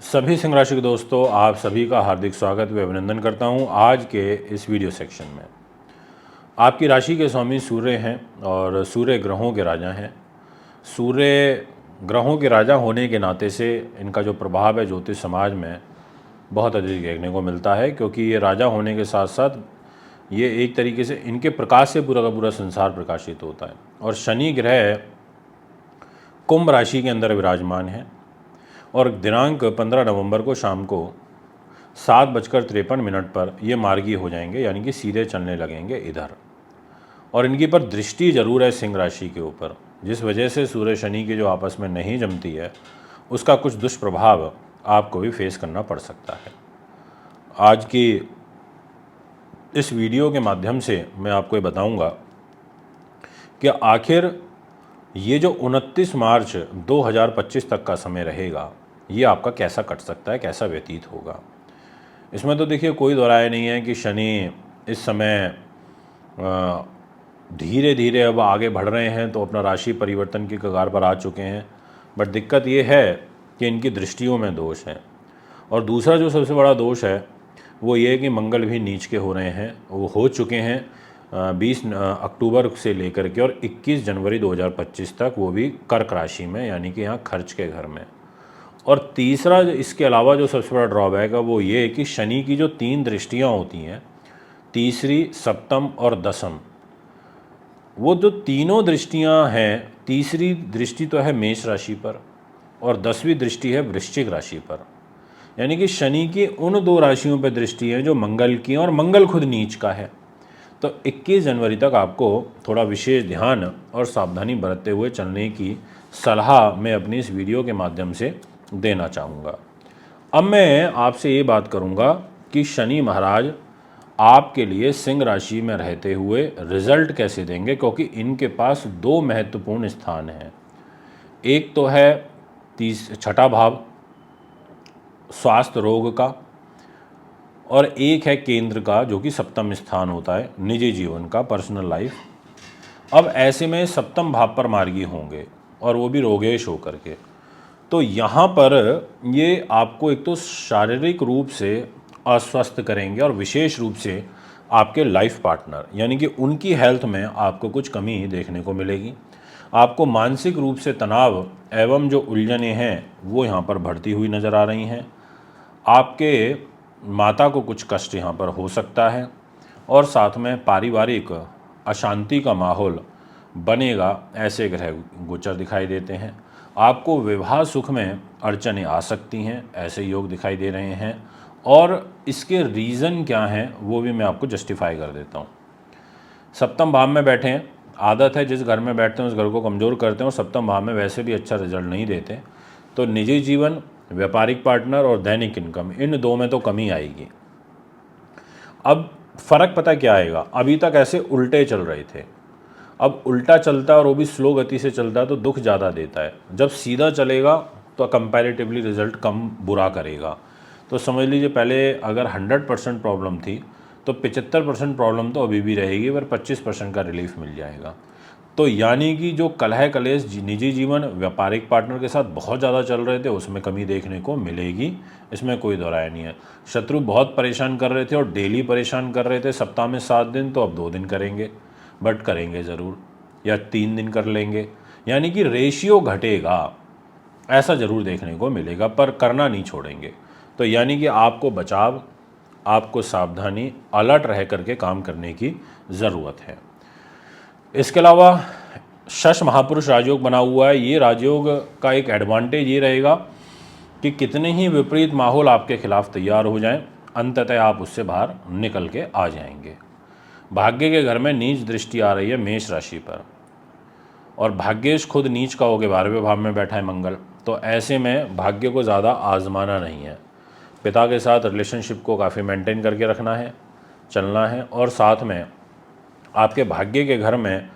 सभी सिंह राशि के दोस्तों, आप सभी का हार्दिक स्वागत व अभिनंदन करता हूं। आज के इस वीडियो सेक्शन में आपकी राशि के स्वामी सूर्य हैं और सूर्य ग्रहों के राजा हैं। सूर्य ग्रहों के राजा होने के नाते से इनका जो प्रभाव है ज्योतिष समाज में बहुत अधिक देखने को मिलता है, क्योंकि ये राजा होने के साथ साथ ये एक तरीके से इनके प्रकाश से पूरा का पूरा संसार प्रकाशित होता है। और शनि ग्रह कुंभ राशि के अंदर विराजमान है और दिनांक 15 नवंबर को शाम को 7:53 पर ये मार्गी हो जाएंगे, यानी कि सीधे चलने लगेंगे इधर। और इनकी पर दृष्टि जरूर है सिंह राशि के ऊपर, जिस वजह से सूर्य शनि की जो आपस में नहीं जमती है उसका कुछ दुष्प्रभाव आपको भी फेस करना पड़ सकता है। आज की इस वीडियो के माध्यम से मैं आपको ये बताऊंगा कि आखिर ये जो 29 मार्च 2025 तक का समय रहेगा ये आपका कैसा कट सकता है, कैसा व्यतीत होगा। इसमें तो देखिए कोई दो राय नहीं है कि शनि इस समय धीरे धीरे अब आगे बढ़ रहे हैं, तो अपना राशि परिवर्तन की कगार पर आ चुके हैं। बट दिक्कत ये है कि इनकी दृष्टियों में दोष है। और दूसरा जो सबसे बड़ा दोष है वो ये है कि मंगल भी नीच के हो रहे हैं, वो हो चुके हैं 20 अक्टूबर से लेकर के और 21 जनवरी 2025 तक, वो भी कर्क राशि में, यानी कि यहाँ खर्च के घर में। और तीसरा इसके अलावा जो सबसे बड़ा ड्रॉबैक है वो ये है कि शनि की जो 3 दृष्टियाँ होती हैं, तीसरी, सप्तम और दसम, वो जो तीनों दृष्टियाँ हैं, तीसरी दृष्टि तो है मेष राशि पर और 10वीं दृष्टि है वृश्चिक राशि पर। यानी कि शनि की उन 2 राशियों पर दृष्टि है जो मंगल की, और मंगल खुद नीच का है। तो 21 जनवरी तक आपको थोड़ा विशेष ध्यान और सावधानी बरतते हुए चलने की सलाह मैं अपनी इस वीडियो के माध्यम से देना चाहूँगा। अब मैं आपसे ये बात करूँगा कि शनि महाराज आपके लिए सिंह राशि में रहते हुए रिजल्ट कैसे देंगे, क्योंकि इनके पास 2 महत्वपूर्ण स्थान हैं। एक तो है 6ठा भाव स्वास्थ्य रोग का, और एक है केंद्र का जो कि सप्तम स्थान होता है निजी जीवन का, पर्सनल लाइफ। अब ऐसे में सप्तम भाव पर मार्गी होंगे और वो भी रोगेश होकर के, तो यहाँ पर ये आपको एक तो शारीरिक रूप से अस्वस्थ करेंगे और विशेष रूप से आपके लाइफ पार्टनर यानी कि उनकी हेल्थ में आपको कुछ कमी देखने को मिलेगी। आपको मानसिक रूप से तनाव एवं जो उलझने हैं वो यहाँ पर बढ़ती हुई नज़र आ रही हैं। आपके माता को कुछ कष्ट यहाँ पर हो सकता है और साथ में पारिवारिक अशांति का माहौल बनेगा, ऐसे ग्रह गोचर दिखाई देते हैं। आपको विवाह सुख में अड़चनें आ सकती हैं, ऐसे योग दिखाई दे रहे हैं। और इसके रीज़न क्या हैं वो भी मैं आपको जस्टिफाई कर देता हूँ। सप्तम भाव में बैठे हैं, आदत है जिस घर में बैठते हैं उस घर को कमज़ोर करते हैं, और सप्तम भाव में वैसे भी अच्छा रिजल्ट नहीं देते। तो निजी जीवन, व्यापारिक पार्टनर और दैनिक इनकम, इन 2 में तो कमी आएगी। अब फ़र्क पता क्या आएगा, अभी तक ऐसे उल्टे चल रहे थे, अब उल्टा चलता है और वो भी स्लो गति से चलता है तो दुख ज़्यादा देता है। जब सीधा चलेगा तो कंपैरेटिवली रिजल्ट कम बुरा करेगा। तो समझ लीजिए पहले अगर 100% प्रॉब्लम थी तो 75% प्रॉब्लम तो अभी भी रहेगी, पर 25% का रिलीफ मिल जाएगा। तो यानी कि जो कलह कलेश निजी जीवन, व्यापारिक पार्टनर के साथ बहुत ज़्यादा चल रहे थे उसमें कमी देखने को मिलेगी, इसमें कोई दो राय नहीं है। शत्रु बहुत परेशान कर रहे थे और डेली परेशान कर रहे थे, सप्ताह में 7 दिन, तो अब 2 दिन करेंगे, बट करेंगे ज़रूर, या 3 दिन कर लेंगे। यानी कि रेशियो घटेगा, ऐसा ज़रूर देखने को मिलेगा, पर करना नहीं छोड़ेंगे। तो यानी कि आपको बचाव, आपको सावधानी, अलर्ट रह करके काम करने की ज़रूरत है। इसके अलावा शश महापुरुष राजयोग बना हुआ है। ये राजयोग का एक एडवांटेज ये रहेगा कि कितने ही विपरीत माहौल आपके खिलाफ तैयार हो जाएं, अंततः आप उससे बाहर निकल के आ जाएंगे। भाग्य के घर में नीच दृष्टि आ रही है मेष राशि पर, और भाग्येश खुद नीच का होकर 12वें भाव में बैठा है मंगल। तो ऐसे में भाग्य को ज़्यादा आजमाना नहीं है, पिता के साथ रिलेशनशिप को काफ़ी मेंटेन करके रखना है, चलना है। और साथ में आपके भाग्य के घर में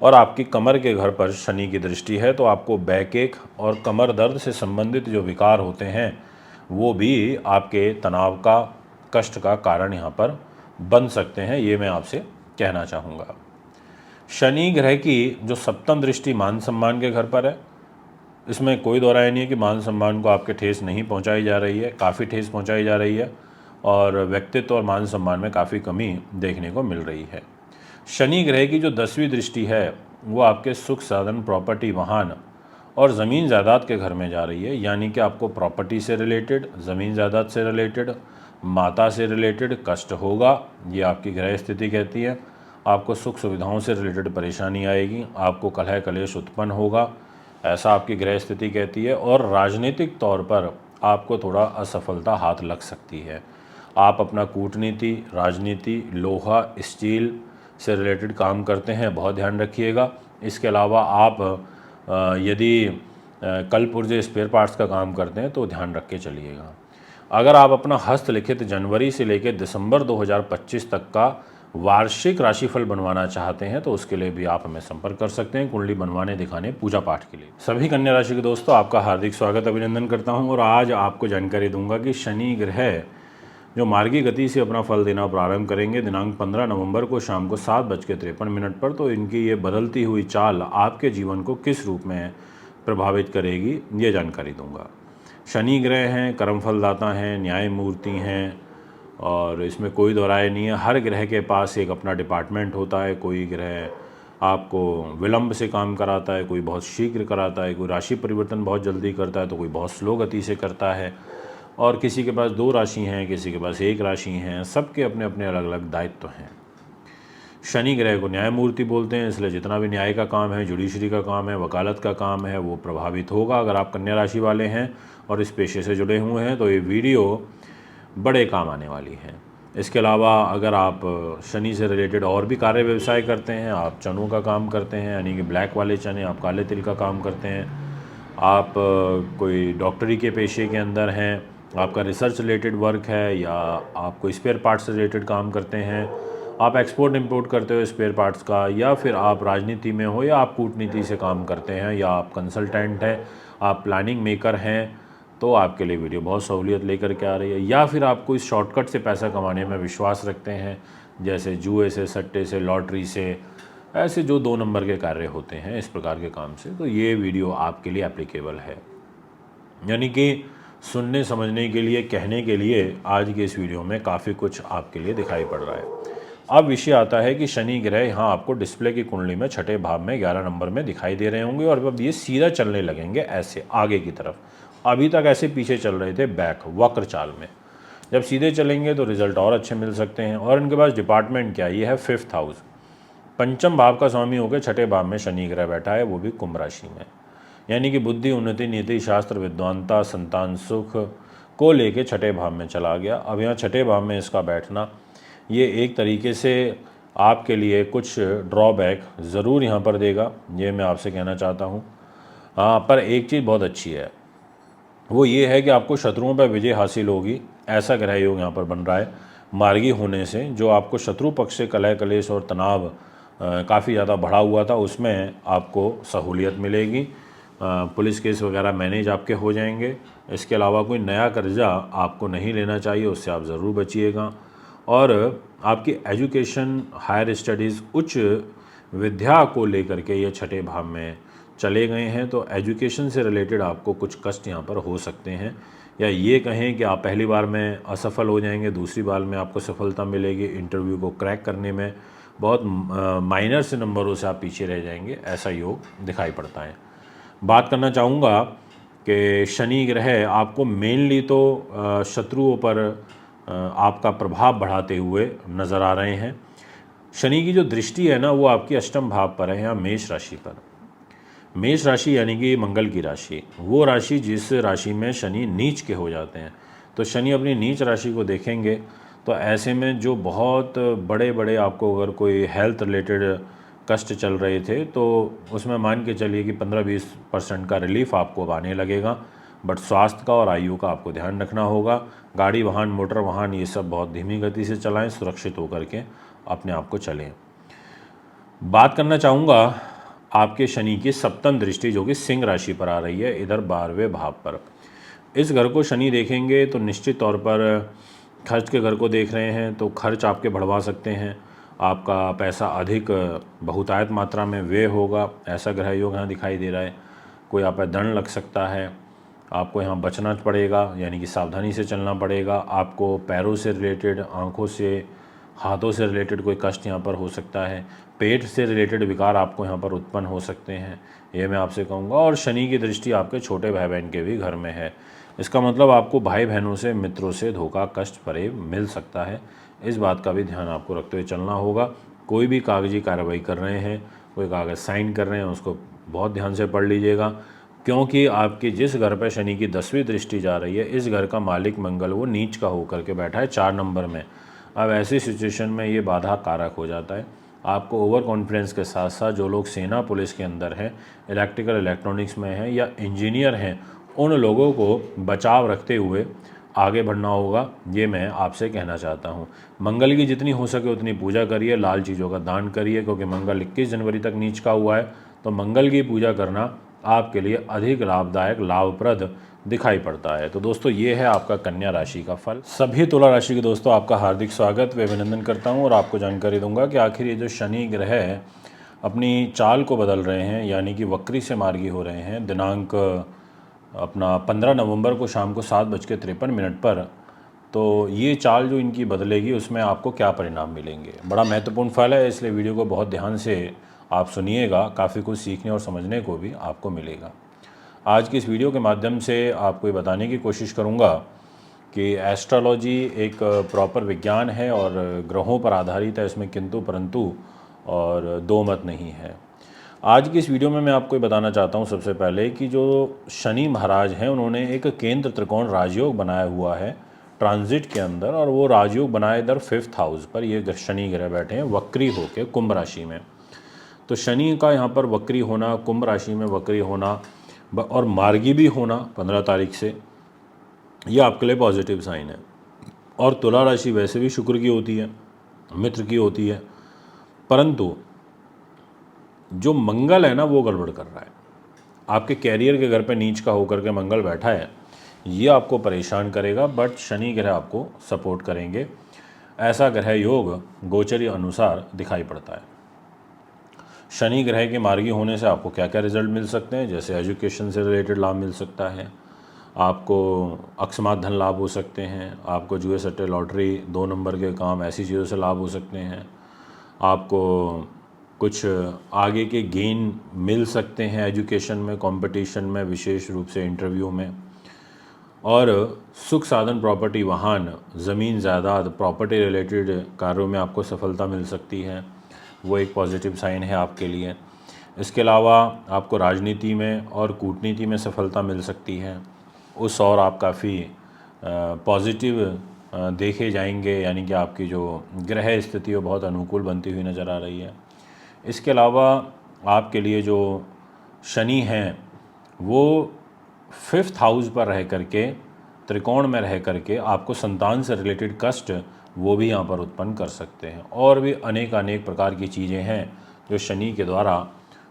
और आपकी कमर के घर पर शनि की दृष्टि है, तो आपको बैकएक और कमर दर्द से संबंधित जो विकार होते हैं वो भी आपके तनाव का, कष्ट का कारण यहाँ पर बन सकते हैं, ये मैं आपसे कहना चाहूँगा। शनि ग्रह की जो सप्तम दृष्टि मान सम्मान के घर पर है, इसमें कोई दो राय नहीं है कि मान सम्मान को आपके ठेस नहीं पहुंचाई जा रही है, काफ़ी ठेस पहुंचाई जा रही है और व्यक्तित्व और मान सम्मान में काफ़ी कमी देखने को मिल रही है। शनि ग्रह की जो 10वीं दृष्टि है वो आपके सुख साधन, प्रॉपर्टी, वाहन और ज़मीन जायदाद के घर में जा रही है, यानी कि आपको प्रॉपर्टी से रिलेटेड, ज़मीन जायदाद से रिलेटेड, माता से रिलेटेड कष्ट होगा, ये आपकी ग्रह स्थिति कहती है। आपको सुख सुविधाओं से रिलेटेड परेशानी आएगी, आपको कलह कलेश उत्पन्न होगा, ऐसा आपकी ग्रह स्थिति कहती है। और राजनीतिक तौर पर आपको थोड़ा असफलता हाथ लग सकती है। आप अपना कूटनीति, राजनीति, लोहा, स्टील से रिलेटेड काम करते हैं, बहुत ध्यान रखिएगा। इसके अलावा आप यदि कल पुर्जे स्पेयर पार्ट्स का काम करते हैं तो ध्यान रख के चलिएगा। अगर आप अपना हस्तलिखित जनवरी से लेकर दिसंबर 2025 तक का वार्षिक राशिफल बनवाना चाहते हैं तो उसके लिए भी आप हमें संपर्क कर सकते हैं, कुंडली बनवाने, दिखाने, पूजा पाठ के लिए। सभी कन्या राशि के दोस्तों, आपका हार्दिक स्वागत, अभिनंदन करता हूं। और आज आपको जानकारी दूंगा कि शनि ग्रह जो मार्गी गति से अपना फल देना प्रारंभ करेंगे दिनांक 15 नवंबर को शाम को 7:53 पर, तो इनकी ये बदलती हुई चाल आपके जीवन को किस रूप में प्रभावित करेगी, ये जानकारी दूंगा। शनि ग्रह हैं, कर्मफलदाता हैं, न्यायमूर्ति हैं और इसमें कोई दो राय नहीं है। हर ग्रह के पास एक अपना डिपार्टमेंट होता है। कोई ग्रह आपको विलंब से काम कराता है, कोई बहुत शीघ्र कराता है, कोई राशि परिवर्तन बहुत जल्दी करता है तो कोई बहुत स्लो गति से करता है, और किसी के पास 2 राशि हैं, किसी के पास 1 राशि हैं। सबके अपने अपने अलग अलग दायित्व हैं। शनि ग्रह को न्यायमूर्ति बोलते हैं, इसलिए जितना भी न्याय का काम है, जुडिशरी का काम है, वकालत का काम है, वो प्रभावित होगा। अगर आप कन्या राशि वाले हैं और इस पेशे से जुड़े हुए हैं तो ये वीडियो बड़े काम आने वाली है। इसके अलावा अगर आप शनि से रिलेटेड और भी कार्य व्यवसाय करते हैं, आप चनों का काम करते हैं, यानी कि ब्लैक वाले चने, आप काले तिल का काम करते हैं, आप कोई डॉक्टरी के पेशे के अंदर हैं, आपका रिसर्च रिलेटेड वर्क है, या आप कोई स्पेयर पार्ट्स से रिलेटेड काम करते हैं, आप एक्सपोर्ट इंपोर्ट करते हो स्पेयर पार्ट्स का, या फिर आप राजनीति में हो, या आप कूटनीति से काम करते हैं, या आप कंसल्टेंट हैं, आप प्लानिंग मेकर हैं, तो आपके लिए वीडियो बहुत सहूलियत लेकर के आ रही है। या फिर आप कोई शॉर्टकट से पैसा कमाने में विश्वास रखते हैं, जैसे जुए से, सट्टे से, लॉटरी से, ऐसे जो 2 नंबर के कार्य होते हैं इस प्रकार के काम से, तो ये वीडियो आपके लिए एप्लीकेबल है। यानी कि सुनने समझने के लिए, कहने के लिए आज के इस वीडियो में काफ़ी कुछ आपके लिए दिखाई पड़ रहा है। अब विषय आता है कि शनि ग्रह यहाँ आपको डिस्प्ले की कुंडली में छठे भाव में 11 नंबर में दिखाई दे रहे होंगे, और अब ये सीधा चलने लगेंगे ऐसे आगे की तरफ। अभी तक ऐसे पीछे चल रहे थे बैक वक्र चाल में, जब सीधे चलेंगे तो रिजल्ट और अच्छे मिल सकते हैं। और इनके पास डिपार्टमेंट क्या, ये है 5th हाउस, पंचम भाव का स्वामी होकर छठे भाव में शनि ग्रह बैठा है, वो भी कुंभ राशि में। यानी कि बुद्धि, उन्नति, नीति शास्त्र, विद्वानता, संतान सुख को लेके छठे भाव में चला गया। अब यहाँ छठे भाव में इसका बैठना ये एक तरीके से आपके लिए कुछ ड्रॉबैक ज़रूर यहाँ पर देगा, ये मैं आपसे कहना चाहता हूँ। हाँ, पर एक चीज़ बहुत अच्छी है, वो ये है कि आपको शत्रुओं पर विजय हासिल होगी। ऐसा ग्रह योग यहाँ पर बन रहा है मार्गी होने से, जो आपको शत्रु पक्ष से कलह कलेश और तनाव काफ़ी ज़्यादा बढ़ा हुआ था, उसमें आपको सहूलियत मिलेगी। पुलिस केस वगैरह मैनेज आपके हो जाएंगे। इसके अलावा कोई नया कर्जा आपको नहीं लेना चाहिए, उससे आप ज़रूर बचिएगा। और आपकी एजुकेशन, हायर स्टडीज़, उच्च विद्या को लेकर के ये छठे भाव में चले गए हैं, तो एजुकेशन से रिलेटेड आपको कुछ कष्ट यहाँ पर हो सकते हैं, या ये कहें कि आप पहली बार में असफल हो जाएंगे, दूसरी बार में आपको सफलता मिलेगी। इंटरव्यू को क्रैक करने में बहुत माइनर से नंबरों से आप पीछे रह जाएंगे, ऐसा योग दिखाई पड़ता है। बात करना चाहूँगा कि शनि ग्रह आपको मेनली तो शत्रुओं पर आपका प्रभाव बढ़ाते हुए नज़र आ रहे हैं। शनि की जो दृष्टि है ना, वो आपकी अष्टम भाव पर है, यहाँ मेष राशि पर। मेष राशि यानी कि मंगल की राशि, वो राशि जिस राशि में शनि नीच के हो जाते हैं। तो शनि अपनी नीच राशि को देखेंगे, तो ऐसे में जो बहुत बड़े बड़े आपको अगर कोई हेल्थ रिलेटेड कष्ट चल रहे थे, तो उसमें मान के चलिए कि 15-20% का रिलीफ आपको अब आने लगेगा। बट स्वास्थ्य का और आयु का आपको ध्यान रखना होगा। गाड़ी वाहन, मोटर वाहन, ये सब बहुत धीमी गति से चलाएं, सुरक्षित होकर के अपने आप को चलें। बात करना चाहूँगा आपके शनि की सप्तम दृष्टि, जो कि सिंह राशि पर आ रही है, इधर 12वें भाव पर। इस घर को शनि देखेंगे तो निश्चित तौर पर खर्च के घर को देख रहे हैं, तो खर्च आपके बढ़वा सकते हैं। आपका पैसा अधिक बहुतायत मात्रा में व्यय होगा, ऐसा ग्रह योग यहाँ दिखाई दे रहा है। कोई आप पे दंड लग सकता है, आपको यहाँ बचना पड़ेगा, यानी कि सावधानी से चलना पड़ेगा। आपको पैरों से रिलेटेड, आँखों से, हाथों से रिलेटेड कोई कष्ट यहाँ पर हो सकता है। पेट से रिलेटेड विकार आपको यहाँ पर उत्पन्न हो सकते हैं, ये मैं आपसे कहूँगा। और शनि की दृष्टि आपके छोटे भाई बहन के भी घर में है। इसका मतलब आपको भाई बहनों से, मित्रों से धोखा, कष्ट, परे मिल सकता है। इस बात का भी ध्यान आपको रखते हुए चलना होगा। कोई भी कागजी कार्रवाई कर रहे हैं, कोई कागज़ साइन कर रहे हैं, उसको बहुत ध्यान से पढ़ लीजिएगा, क्योंकि आपके जिस घर पर शनि की 10वीं दृष्टि जा रही है, इस घर का मालिक मंगल वो नीच का होकर के बैठा है 4 नंबर में। अब ऐसी सिचुएशन में ये बाधा कारक हो जाता है। आपको ओवर कॉन्फिडेंस के साथ साथ जो लोग सेना पुलिस के अंदर हैं, इलेक्ट्रिकल इलेक्ट्रॉनिक्स में हैं या इंजीनियर हैं, उन लोगों को बचाव रखते हुए आगे बढ़ना होगा, ये मैं आपसे कहना चाहता हूँ। मंगल की जितनी हो सके उतनी पूजा करिए, लाल चीज़ों का दान करिए, क्योंकि मंगल 21 जनवरी तक नीच का हुआ है। तो मंगल की पूजा करना आपके लिए अधिक लाभदायक, लाभप्रद दिखाई पड़ता है। तो दोस्तों, ये है आपका कन्या राशि का फल। सभी तुला राशि के दोस्तों, आपका हार्दिक स्वागत व अभिनंदन करता हूँ और आपको जानकारी दूंगा कि आखिर ये जो शनि ग्रह है अपनी चाल को बदल रहे हैं, यानी कि वक्री से मार्गी हो रहे हैं। दिनांक अपना 15 नवंबर को शाम को 7:53 पर। तो ये चाल जो इनकी बदलेगी, उसमें आपको क्या परिणाम मिलेंगे, बड़ा महत्वपूर्ण फल है, इसलिए वीडियो को बहुत ध्यान से आप सुनिएगा। काफ़ी कुछ सीखने और समझने को भी आपको मिलेगा। आज की इस वीडियो के माध्यम से आपको ये बताने की कोशिश करूँगा कि एस्ट्रोलॉजी एक प्रॉपर विज्ञान है और ग्रहों पर आधारित है, इसमें किंतु परंतु और दो मत नहीं है। आज की इस वीडियो में मैं आपको ये बताना चाहता हूँ सबसे पहले कि जो शनि महाराज हैं, उन्होंने एक केंद्र त्रिकोण राजयोग बनाया हुआ है ट्रांजिट के अंदर, और वो राजयोग बनाए इधर 5th हाउस पर ये शनि ग्रह बैठे हैं वक्री होके कुंभ राशि में। तो शनि का यहाँ पर वक्री होना, कुंभ राशि में वक्री होना और मार्गी भी होना 15 तारीख से, ये आपके लिए पॉजिटिव साइन है। और तुला राशि वैसे भी शुक्र की होती है, मित्र की होती है, परंतु जो मंगल है ना, वो गड़बड़ कर रहा है। आपके कैरियर के घर पे नीच का होकर के मंगल बैठा है, ये आपको परेशान करेगा, बट शनि ग्रह आपको सपोर्ट करेंगे। ऐसा ग्रह योग गोचरी अनुसार दिखाई पड़ता है। शनि ग्रह के मार्गी होने से आपको क्या क्या रिजल्ट मिल सकते हैं, जैसे एजुकेशन से रिलेटेड लाभ मिल सकता है, आपको अकस्मात धन लाभ हो सकते हैं, आपको जुए सट्टे लॉटरी 2 नंबर के काम ऐसी चीज़ों से लाभ हो सकते हैं, आपको कुछ आगे के गेन मिल सकते हैं एजुकेशन में, कंपटीशन में, विशेष रूप से इंटरव्यू में, और सुख साधन, प्रॉपर्टी, वाहन, ज़मीन, जायदाद, प्रॉपर्टी रिलेटेड कार्यों में आपको सफलता मिल सकती है। वो एक पॉजिटिव साइन है आपके लिए। इसके अलावा आपको राजनीति में और कूटनीति में सफलता मिल सकती है, उस और आप काफ़ी पॉजिटिव देखे जाएंगे, यानी कि आपकी जो ग्रह स्थिति वो बहुत अनुकूल बनती हुई नज़र आ रही है। इसके अलावा आपके लिए जो शनि हैं वो 5th हाउस पर रह करके, त्रिकोण में रह करके आपको संतान से रिलेटेड कष्ट वो भी यहाँ पर उत्पन्न कर सकते हैं, और भी अनेक प्रकार की चीज़ें हैं जो शनि के द्वारा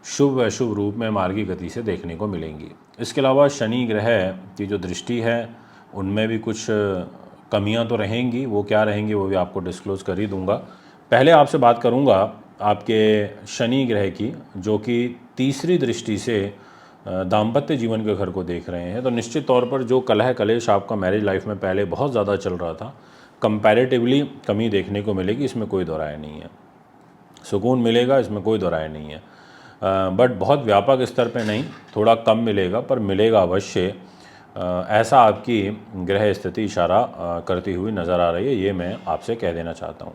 शुभ व अशुभ रूप में मार्गी गति से देखने को मिलेंगी। इसके अलावा शनि ग्रह की जो दृष्टि है उनमें भी कुछ कमियां तो रहेंगी, वो क्या रहेंगी वो भी आपको डिस्क्लोज कर ही दूंगा। पहले आपसे बात करूंगा आपके शनि ग्रह की, जो कि तीसरी दृष्टि से दाम्पत्य जीवन के घर को देख रहे हैं। तो निश्चित तौर पर जो कलह कलेश आपका मैरिज लाइफ में पहले बहुत ज़्यादा चल रहा था, कंपैरेटिवली कमी देखने को मिलेगी, इसमें कोई दो राय नहीं है। सुकून मिलेगा, इसमें कोई दो राय नहीं है, बट बहुत व्यापक स्तर पे नहीं, थोड़ा कम मिलेगा, पर मिलेगा अवश्य। ऐसा आपकी ग्रह स्थिति इशारा करती हुई नज़र आ रही है, ये मैं आपसे कह देना चाहता हूँ।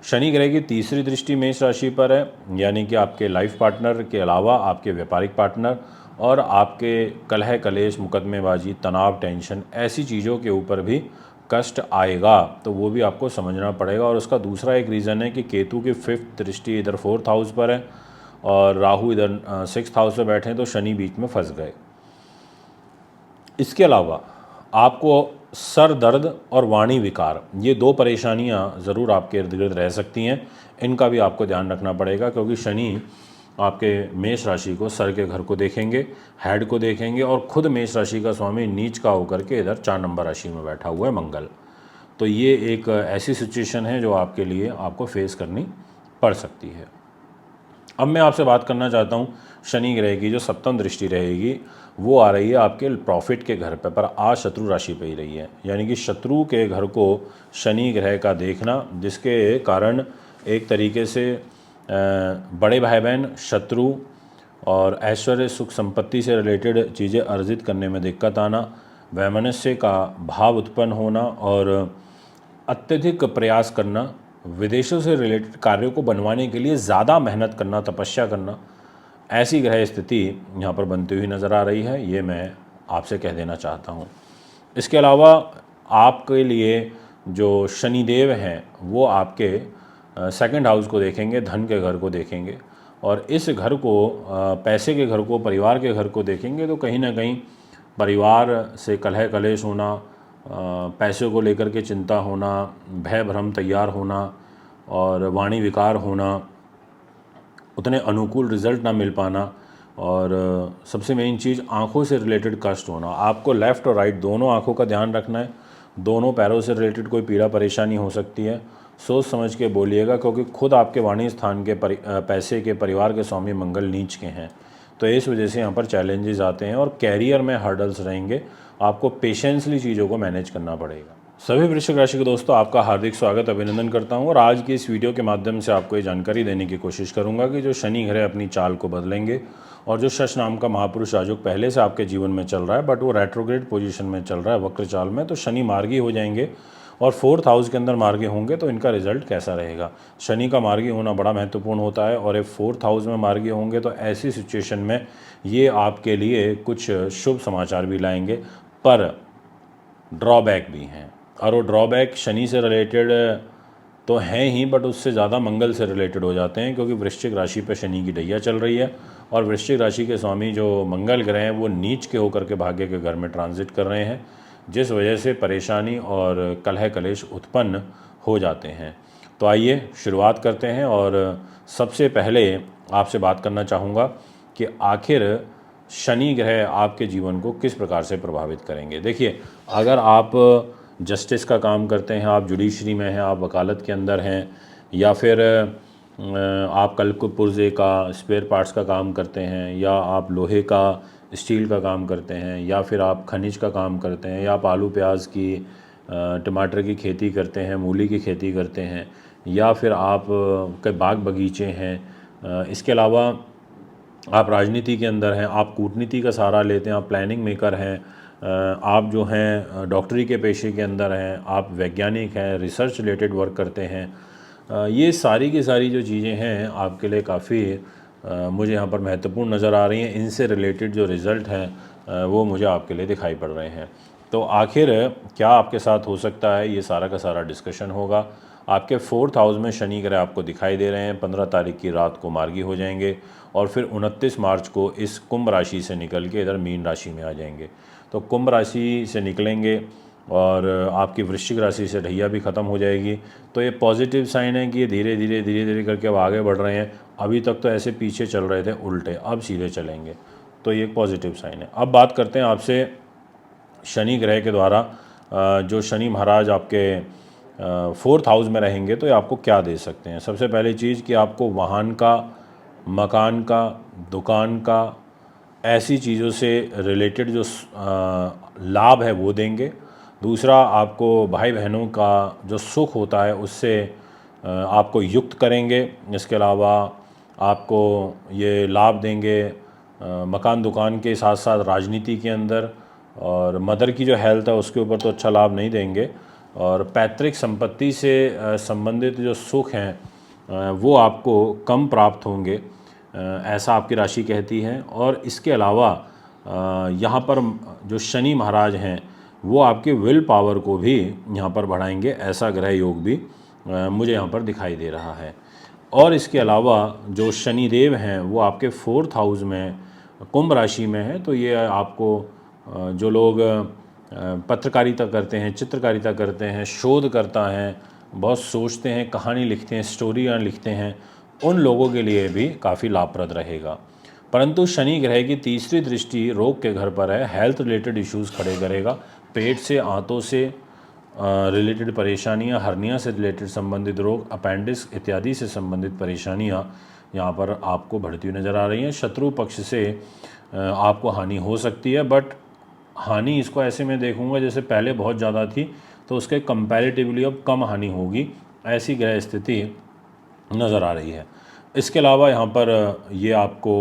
शनि ग्रह की तीसरी दृष्टि मेष राशि पर है, यानी कि आपके लाइफ पार्टनर के अलावा आपके व्यापारिक पार्टनर और आपके कलह कलेश, मुकदमेबाजी, तनाव, टेंशन, ऐसी चीज़ों के ऊपर भी कष्ट आएगा, तो वो भी आपको समझना पड़ेगा। और उसका दूसरा एक रीज़न है कि केतु की 5th दृष्टि इधर 4th हाउस पर है और राहु इधर 6th हाउस पर बैठे हैं, तो शनि बीच में फंस गए। इसके अलावा आपको सर दर्द और वाणी विकार, ये 2 परेशानियां ज़रूर आपके इर्द गिर्द रह सकती हैं, इनका भी आपको ध्यान रखना पड़ेगा, क्योंकि शनि आपके मेष राशि को, सर के घर को देखेंगे, हेड को देखेंगे, और खुद मेष राशि का स्वामी नीच का होकर के इधर 4 नंबर राशि में बैठा हुआ है मंगल। तो ये एक ऐसी सिचुएशन है जो आपके लिए आपको फेस करनी पड़ सकती है। अब मैं आपसे बात करना चाहता हूँ शनि ग्रह की जो सप्तम दृष्टि रहेगी वो आ रही है आपके प्रॉफिट के घर पर आज शत्रु राशि पे ही रही है, यानी कि शत्रु के घर को शनि ग्रह का देखना, जिसके कारण एक तरीके से बड़े भाई बहन, शत्रु और ऐश्वर्य सुख संपत्ति से रिलेटेड चीज़ें अर्जित करने में दिक्कत आना, वैमनस्य का भाव उत्पन्न होना और अत्यधिक प्रयास करना, विदेशों से रिलेटेड कार्यों को बनवाने के लिए ज़्यादा मेहनत करना, तपस्या करना, ऐसी ग्रह स्थिति यहाँ पर बनती हुई नज़र आ रही है। ये मैं आपसे कह देना चाहता हूँ। इसके अलावा आपके लिए जो शनिदेव हैं वो आपके सेकंड हाउस को देखेंगे, धन के घर को देखेंगे, और इस घर को पैसे के घर को, परिवार के घर को देखेंगे तो कहीं ना कहीं परिवार से कलह कलेश होना, पैसों को लेकर के चिंता होना, भय भ्रम तैयार होना और वाणी विकार होना, उतने अनुकूल रिजल्ट ना मिल पाना, और सबसे मेन चीज़ आँखों से रिलेटेड कष्ट होना। आपको लेफ़्ट और राइट दोनों आँखों का ध्यान रखना है। दोनों पैरों से रिलेटेड कोई पीड़ा परेशानी हो सकती है, सोच समझ के बोलिएगा, क्योंकि खुद आपके वाणी स्थान के पैसे के, परिवार के स्वामी मंगल नीच के हैं, तो इस वजह से यहाँ पर चैलेंजेस आते हैं और कैरियर में हर्डल्स रहेंगे। आपको पेशेंसली चीज़ों को मैनेज करना पड़ेगा। सभी वृश्चिक राशि के दोस्तों, आपका हार्दिक स्वागत, अभिनंदन करता हूं और आज की इस वीडियो के माध्यम से आपको ये जानकारी देने की कोशिश करूंगा कि जो शनि ग्रह अपनी चाल को बदलेंगे और जो शश नाम का महापुरुष राजयोग पहले से आपके जीवन में चल रहा है, बट वो रेट्रोग्रेड पोजीशन में चल रहा है, वक्र चाल में, तो शनि मार्गी हो जाएंगे और 4th हाउस के अंदर मार्गी होंगे तो इनका रिजल्ट कैसा रहेगा। शनि का मार्गी होना बड़ा महत्वपूर्ण होता है और 4th हाउस में मार्गी होंगे तो ऐसी सिचुएशन में ये आपके लिए कुछ शुभ समाचार भी लाएंगे, पर ड्रॉबैक भी हैं। और वो ड्रॉबैक शनि से रिलेटेड तो हैं ही, बट उससे ज़्यादा मंगल से रिलेटेड हो जाते हैं, क्योंकि वृश्चिक राशि पर शनि की ढैया चल रही है और वृश्चिक राशि के स्वामी जो मंगल ग्रह हैं वो नीच के होकर के भाग्य के घर में ट्रांजिट कर रहे हैं, जिस वजह से परेशानी और कलह कलेश उत्पन्न हो जाते हैं। तो आइए शुरुआत करते हैं और सबसे पहले आपसे बात करना चाहूँगा कि आखिर शनि ग्रह आपके जीवन को किस प्रकार से प्रभावित करेंगे। देखिए, अगर आप जस्टिस का काम करते हैं, आप जुडिशरी में हैं, आप वकालत के अंदर हैं, या फिर आप कल्क पुर्जे का स्पेयर पार्ट्स का काम करते हैं, या आप लोहे का स्टील का काम करते हैं, या फिर आप खनिज का काम करते हैं, या आप आलू प्याज की टमाटर की खेती करते हैं, मूली की खेती करते हैं, या फिर आप के बाग बगीचे हैं, इसके अलावा आप राजनीति के अंदर हैं, आप कूटनीति का सहारा लेते हैं, आप प्लानिंग मेकर हैं, आप जो हैं डॉक्टरी के पेशे के अंदर हैं, आप वैज्ञानिक हैं, रिसर्च रिलेटेड वर्क करते हैं, ये सारी की सारी जो चीज़ें हैं आपके लिए काफ़ी मुझे यहाँ पर महत्वपूर्ण नज़र आ रही हैं। इनसे रिलेटेड जो रिज़ल्ट हैं वो मुझे आपके लिए दिखाई पड़ रहे हैं। तो आखिर क्या आपके साथ हो सकता है, ये सारा का सारा डिस्कशन होगा। आपके 4th हाउस में शनि ग्रह आपको दिखाई दे रहे हैं। 15 तारीख की रात को मार्गी हो जाएंगे और फिर 29 मार्च को इस कुंभ राशि से निकल के इधर मीन राशि में आ जाएंगे। तो कुंभ राशि से निकलेंगे और आपकी वृश्चिक राशि से ढैया भी ख़त्म हो जाएगी। तो ये पॉजिटिव साइन है कि ये धीरे धीरे करके अब आगे बढ़ रहे हैं। अभी तक तो ऐसे पीछे चल रहे थे उल्टे, अब सीधे चलेंगे, तो ये एक पॉजिटिव साइन है। अब बात करते हैं आपसे शनि ग्रह के द्वारा जो शनि महाराज आपके 4th हाउस में रहेंगे तो ये आपको क्या दे सकते हैं। सबसे पहली चीज़ कि आपको वाहन का, मकान का, दुकान का, ऐसी चीज़ों से रिलेटेड जो लाभ है वो देंगे। दूसरा, आपको भाई बहनों का जो सुख होता है उससे आपको युक्त करेंगे। इसके अलावा आपको ये लाभ देंगे मकान दुकान के साथ साथ राजनीति के अंदर, और मदर की जो हेल्थ है उसके ऊपर तो अच्छा लाभ नहीं देंगे, और पैतृक संपत्ति से संबंधित जो सुख हैं वो आपको कम प्राप्त होंगे, ऐसा आपकी राशि कहती है। और इसके अलावा यहाँ पर जो शनि महाराज हैं वो आपके विल पावर को भी यहाँ पर बढ़ाएंगे, ऐसा ग्रह योग भी मुझे यहाँ पर दिखाई दे रहा है। और इसके अलावा जो शनिदेव हैं वो आपके 4th हाउस में कुंभ राशि में है, तो ये आपको जो लोग पत्रकारिता करते हैं, चित्रकारिता करते हैं, शोधकर्ता हैं, बहुत सोचते हैं, कहानी लिखते हैं, स्टोरियाँ लिखते हैं, उन लोगों के लिए भी काफ़ी लाभप्रद रहेगा। परंतु शनि ग्रह की तीसरी दृष्टि रोग के घर पर है, हेल्थ रिलेटेड इश्यूज़ खड़े करेगा। पेट से, आंतों से रिलेटेड परेशानियां, हर्निया से रिलेटेड संबंधित रोग, अपेंडिक्स इत्यादि से संबंधित परेशानियां यहाँ पर आपको बढ़ती हुई नज़र आ रही हैं। शत्रु पक्ष से आपको हानि हो सकती है, बट हानि इसको ऐसे मैं देखूंगा जैसे पहले बहुत ज़्यादा थी तो उसके कंपैरेटिवली अब कम हानि होगी, ऐसी ग्रह स्थिति नज़र आ रही है। इसके अलावा यहाँ पर ये आपको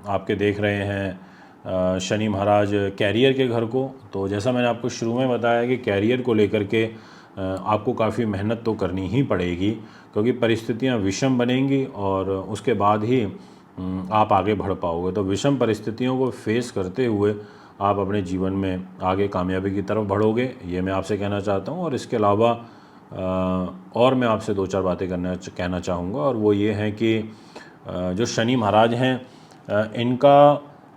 आपके देख रहे हैं शनि महाराज कैरियर के घर को। तो जैसा मैंने आपको शुरू में बताया कि कैरियर को लेकर के आपको काफ़ी मेहनत तो करनी ही पड़ेगी, क्योंकि परिस्थितियाँ विषम बनेंगी और उसके बाद ही आप आगे बढ़ पाओगे। तो विषम परिस्थितियों को फेस करते हुए आप अपने जीवन में आगे कामयाबी की तरफ बढ़ोगे, ये मैं आपसे कहना चाहता हूँ। और इसके अलावा और मैं आपसे 2-4 बातें कहना चाहूँगा, और वो ये हैं कि जो शनि महाराज हैं इनका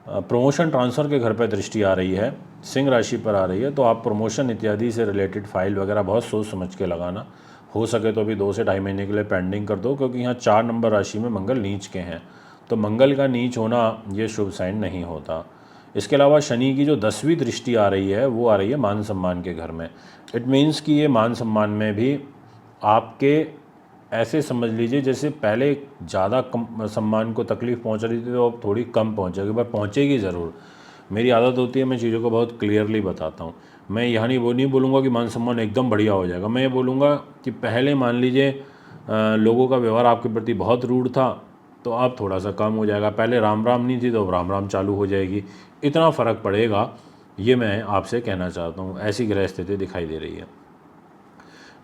प्रमोशन ट्रांसफ़र के घर पर दृष्टि आ रही है, सिंह राशि पर आ रही है। तो आप प्रमोशन इत्यादि से रिलेटेड फाइल वगैरह बहुत सोच समझ के लगाना। हो सके तो अभी 2 से 2.5 महीने के लिए पेंडिंग कर दो, क्योंकि यहाँ 4 नंबर राशि में मंगल नीच के हैं, तो मंगल का नीच होना ये शुभ साइन नहीं होता। इसके अलावा शनि की जो 10वीं दृष्टि आ रही है वो आ रही है मान सम्मान के घर में। इट मीन्स कि ये मान सम्मान में भी आपके ऐसे समझ लीजिए जैसे पहले ज़्यादा कम सम्मान को तकलीफ़ पहुंच रही थी, तो अब थोड़ी कम पहुंचेगी, पर पहुंचेगी ज़रूर। मेरी आदत होती है मैं चीज़ों को बहुत क्लियरली बताता हूँ। मैं यहाँ नहीं बोलूँगा कि मान सम्मान एकदम बढ़िया हो जाएगा। मैं ये बोलूँगा कि पहले मान लीजिए लोगों का व्यवहार आपके प्रति बहुत रूड था, तो अब थोड़ा सा कम हो जाएगा। पहले राम राम नहीं थी तो अब राम राम चालू हो जाएगी। इतना फ़र्क पड़ेगा, ये मैं आपसे कहना चाहता हूँ। ऐसी ग्रह स्थिति दिखाई दे रही है।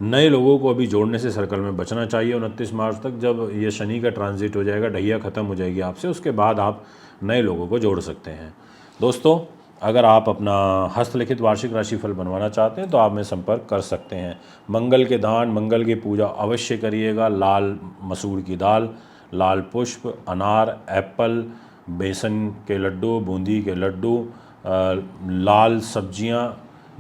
नए लोगों को अभी जोड़ने से सर्कल में बचना चाहिए 29 मार्च तक, जब ये शनि का ट्रांजिट हो जाएगा, ढैया ख़त्म हो जाएगी आपसे, उसके बाद आप नए लोगों को जोड़ सकते हैं। दोस्तों, अगर आप अपना हस्तलिखित वार्षिक राशिफल बनवाना चाहते हैं तो आप में संपर्क कर सकते हैं। मंगल के दान, मंगल की पूजा अवश्य करिएगा। लाल मसूर की दाल, लाल पुष्प, अनार, एप्पल, बेसन के लड्डू, बूंदी के लड्डू, लाल सब्जियां,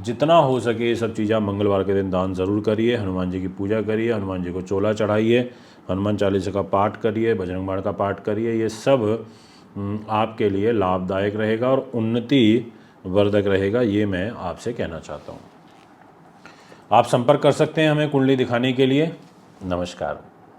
जितना हो सके ये सब चीज़ें मंगलवार के दिन दान ज़रूर करिए। हनुमान जी की पूजा करिए, हनुमान जी को चोला चढ़ाइए, हनुमान चालीसा का पाठ करिए, बजरंग बाण का पाठ करिए। ये सब आपके लिए लाभदायक रहेगा और उन्नति वर्धक रहेगा, ये मैं आपसे कहना चाहता हूँ। आप संपर्क कर सकते हैं हमें कुंडली दिखाने के लिए। नमस्कार।